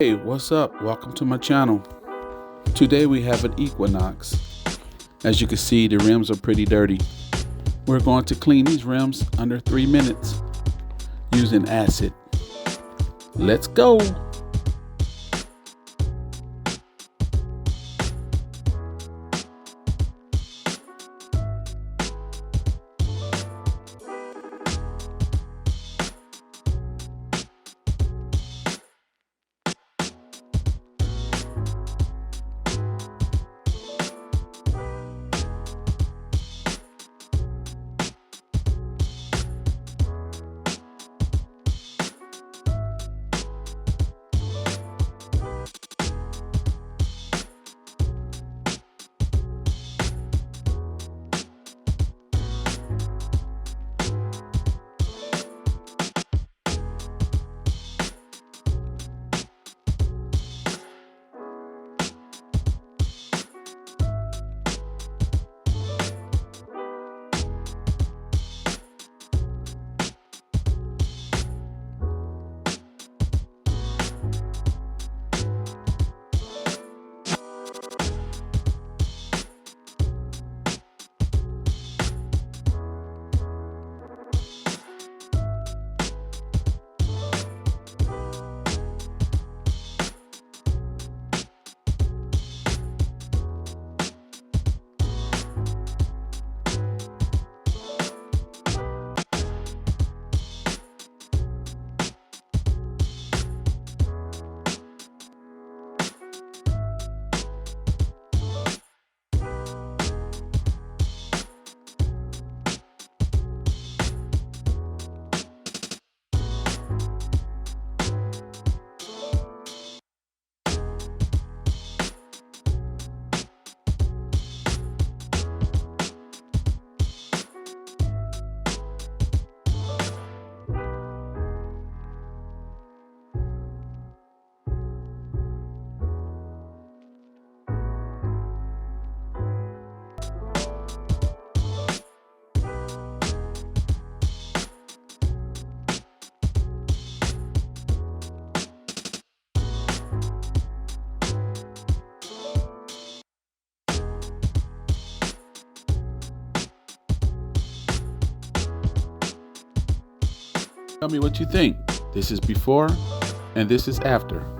Hey, what's up? Welcome to my channel. Today we have an Equinox. As you can see, the rims are pretty dirty. We're going to clean these rims under 3 minutes using acid. Let's go! Tell me what you think. This is before and this is after.